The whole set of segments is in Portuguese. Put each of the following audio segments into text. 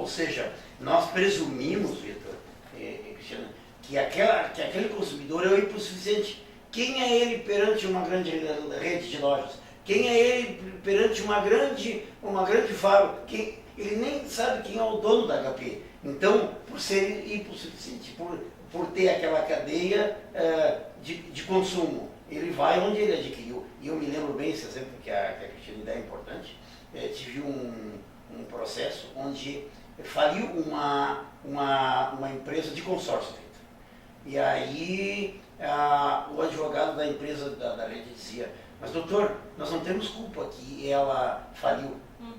Ou seja, nós presumimos, Vitor, Cristiano, que aquele consumidor é o hipossuficiente. Quem é ele perante uma grande rede de lojas? Quem é ele perante uma grande fábrica? Ele nem sabe quem é o dono da HP. Então, por ser hipossuficiente, por ter aquela cadeia de consumo, ele vai onde ele adquiriu. E eu me lembro bem esse exemplo que a Cristina dá é importante. Tive um processo onde faliu uma empresa de consórcio. E aí o advogado da empresa da rede dizia: mas doutor, nós não temos culpa que ela faliu.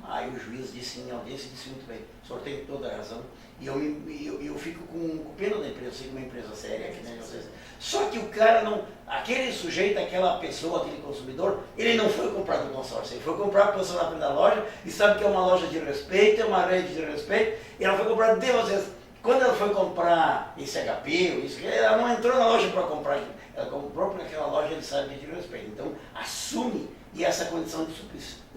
Aí o juiz disse em audiência, disse: muito bem, o senhor tem toda a razão. E eu fico com pena da empresa, sei que uma empresa séria, que nem vocês. Só que o cara não, aquele sujeito, aquela pessoa, aquele consumidor, ele não foi comprar do consórcio, ele foi comprar para na frente da loja e sabe que é uma loja de respeito, é uma rede de respeito, e ela foi comprar de vocês. Quando ela foi comprar esse HP, ela não entrou na loja para comprar, ela comprou porque aquela loja ele sabe de respeito. Então, assume, e essa condição de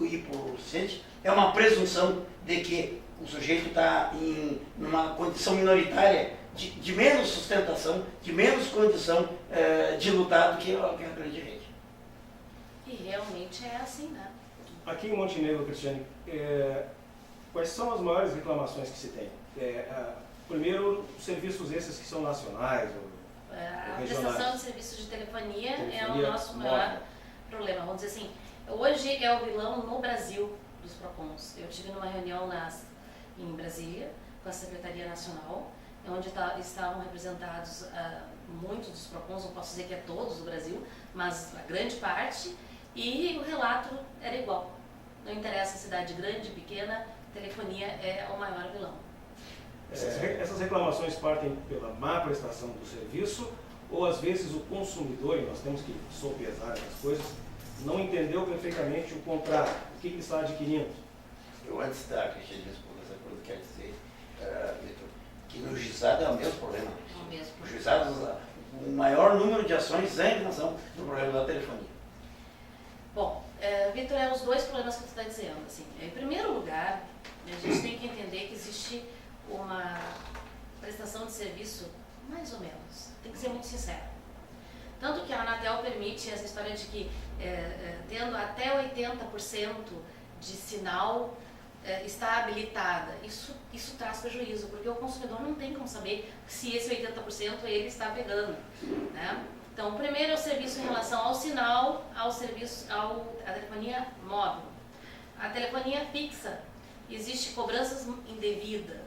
hipossuficiente é uma presunção de que o sujeito está em uma condição minoritária de menos sustentação, de menos condição de lutar do que a grande rede. E realmente é assim, né? Aqui em Montenegro, Cristiane, quais são as maiores reclamações que se tem? Primeiro, serviços esses que são nacionais ou A regionais. prestação de serviços de telefonia é o nosso maior problema. Vamos dizer assim, hoje é o vilão no Brasil dos PROCONs. Eu tive numa reunião em Brasília com a Secretaria Nacional, onde estavam representados muitos dos PROCONs, não posso dizer que é todos do Brasil, mas a grande parte, e o relato era igual. Não interessa a cidade grande, pequena, telefonia é o maior vilão. Essas reclamações partem pela má prestação do serviço ou às vezes o consumidor, e nós temos que sopesar essas coisas, não entendeu perfeitamente o contrato, o que ele está adquirindo. Eu antes da Cristina responder essa coisa, quero dizer, Vitor, que no juizado é o mesmo problema. O mesmo. O juizado, o maior número de ações é em relação ao problema da telefonia. Bom, Vitor, os dois problemas que tu está dizendo. Assim, em primeiro lugar, a gente tem que entender que existe uma prestação de serviço mais ou menos. Tem que ser muito sincero. Tanto que a Anatel permite essa história de que, tendo até 80% de sinal está habilitada, isso traz prejuízo, porque o consumidor não tem como saber se esse 80% ele está pegando, né? Então, o primeiro é o serviço em relação ao sinal, ao serviço, à telefonia móvel. A telefonia fixa, existe cobranças indevidas,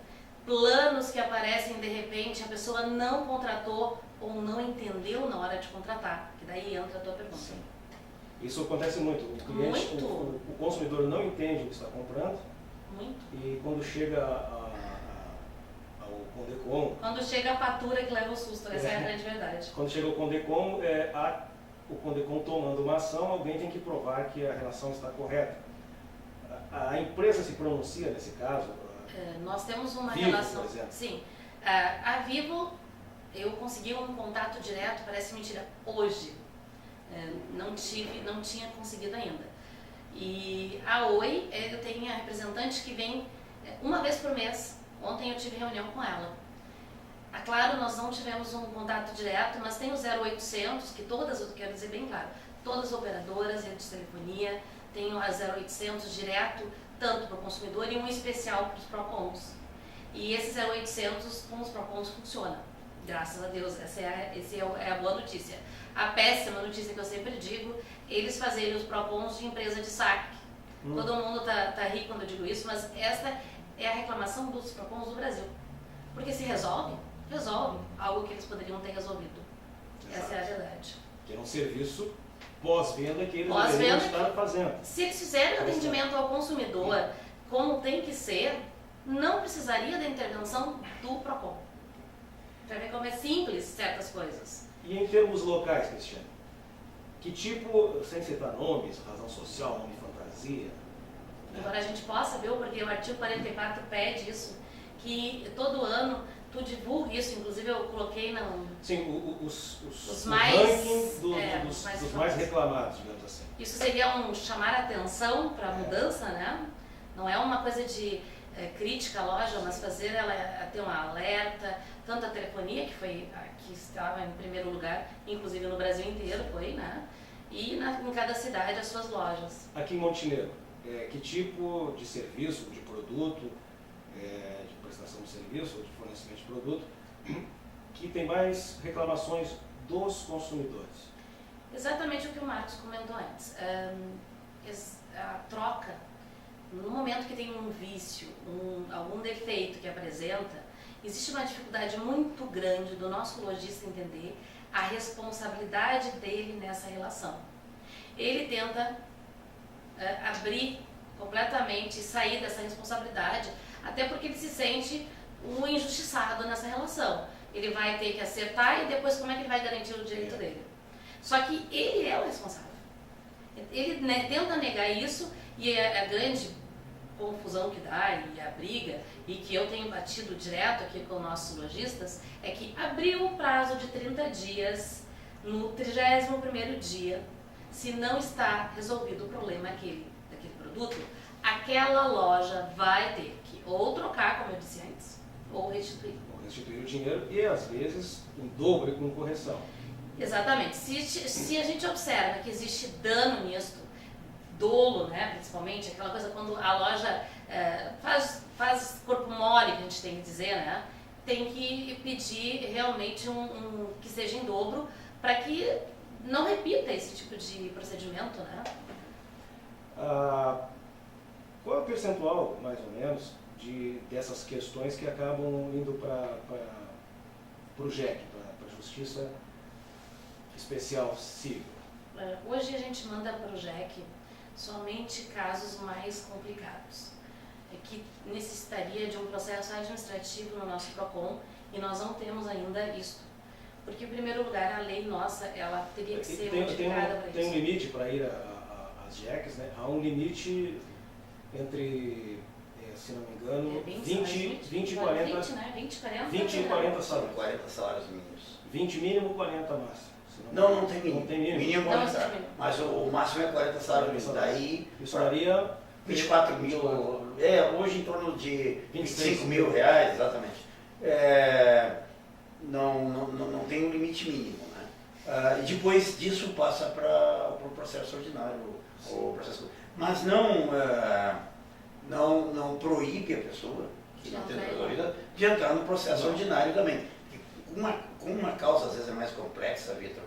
planos que aparecem de repente, a pessoa não contratou ou não entendeu na hora de contratar, que daí entra a tua pergunta. Sim. Isso acontece muito. O cliente, o consumidor não entende o que está comprando. Muito. E quando chega ao Condecom... Quando chega a fatura que leva o susto, essa é a grande verdade. Quando chega o Condecom, o Condecom tomando uma ação, alguém tem que provar que a relação está correta. A empresa se pronuncia nesse caso? Nós temos uma Vivo, relação... por exemplo. Sim. A Vivo, eu consegui um contato direto, parece mentira, hoje. Não tinha conseguido ainda. E a Oi, eu tenho a representante que vem uma vez por mês. Ontem eu tive reunião com ela. Claro, nós não tivemos um contato direto, mas tem o 0800, que todas, eu quero dizer bem claro, todas as operadoras, redes de telefonia, tem o 0800 direto, tanto para o consumidor e um especial para os PROCONs. E esse 0800 com os PROCONs funciona. Graças a Deus, essa é a boa notícia. A péssima notícia que eu sempre digo, eles fazerem os PROCONs de empresa de saque. Todo mundo tá rico quando eu digo isso, mas essa é a reclamação dos PROCONs do Brasil. Porque se resolve algo que eles poderiam ter resolvido. Exato. Essa é a verdade. Que é um serviço pós-venda que eles deveriam estar fazendo. Se eles fizerem o atendimento ao consumidor como tem que ser, não precisaria da intervenção do PROCON. Para ver como é simples certas coisas. E em termos locais, Cristiane? Que tipo, sem citar nomes, razão social, nome fantasia? Embora a gente possa, viu, porque o artigo 44 pede isso, que todo ano tu divulgue isso, inclusive eu coloquei no... Sim, os mais, ranking dos mais reclamados, digamos assim. Isso seria chamar atenção para a mudança, né? Não é uma coisa de crítica à loja, mas fazer ela ter um alerta, tanto a telefonia, que foi a que estava em primeiro lugar, inclusive no Brasil inteiro foi, né? E em cada cidade as suas lojas. Aqui em Montenegro, que tipo de serviço, de produto, de prestação de serviço ou de fornecimento de produto, que tem mais reclamações dos consumidores? Exatamente o que o Marcos comentou antes. A troca, no momento que tem um vício, algum defeito que apresenta, existe uma dificuldade muito grande do nosso lojista entender a responsabilidade dele nessa relação. Ele tenta abrir completamente e sair dessa responsabilidade, até porque ele se sente um injustiçado nessa relação. Ele vai ter que acertar e depois como é que ele vai garantir o direito dele? Só que ele é o responsável. Ele tenta negar isso e a grande confusão que dá e a briga, e que eu tenho batido direto aqui com nossos lojistas, é que abriu o prazo de 30 dias no 31º dia, se não está resolvido o problema daquele produto, aquela loja vai ter que ou trocar, como eu disse antes, ou restituir. Ou restituir o dinheiro e, às vezes, em dobro e com correção. Exatamente. Se a gente observa que existe dano nisso, dolo, né, principalmente, aquela coisa quando a loja faz corpo mole, que a gente tem que dizer, né, tem que pedir realmente que seja em dobro para que não repita esse tipo de procedimento, né? Qual é o percentual, mais ou menos, dessas questões que acabam indo para o JEC, para a Justiça Especial Civil? Hoje a gente manda para o JEC somente casos mais complicados, que necessitaria de um processo administrativo no nosso PROCON, e nós não temos ainda isso. Porque, em primeiro lugar, a lei nossa, ela teria que ser modificada para isso. Tem um limite para ir às JECs, né? Há um limite entre, se não me engano, 20 e 40, né? 20 e 40 salários. 40 salários mínimos. 20 mínimo, 40 máximo. Não tem mínimo. Não tem mínimo. Mínimo Não, 40, mas o máximo é 40 salários mínimos. Daí, isso daria 24 mil, hoje em torno de 25 mil reais, exatamente. Não tem um limite mínimo, né? E depois disso passa para o processo ordinário, o processo, mas não proíbe a pessoa que não tem resolvida de entrar no processo ordinário também. Com uma causa às vezes é mais complexa, Vitor,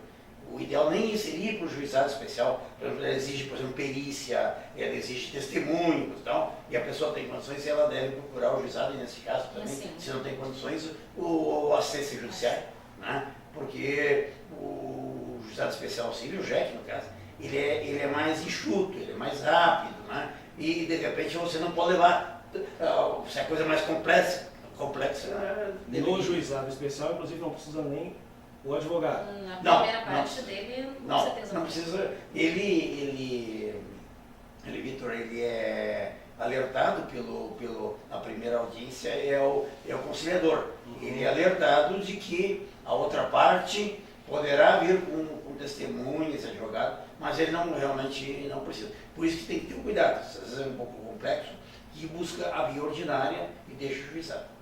o ideal nem seria ir para o juizado especial. Ela exige, por exemplo, perícia, ela exige testemunhos e tal, e a pessoa tem condições e ela deve procurar o juizado, e nesse caso também, se não tem condições, o assistência judiciária, né? Porque o juizado especial civil, o JEC no caso, ele é mais enxuto, ele é mais rápido, né? E de repente você não pode levar, se a coisa é mais complexa. No juizado especial, inclusive, não precisa nem o advogado. Na primeira parte dele, com certeza não precisa. Ele, Vitor, ele é alertado na primeira audiência, é o conciliador. Ele é alertado de que a outra parte poderá vir com testemunhas, advogado, mas ele realmente não precisa. Por isso que tem que ter cuidado, às vezes é um pouco complexo, e busca a via ordinária e deixa o juizado.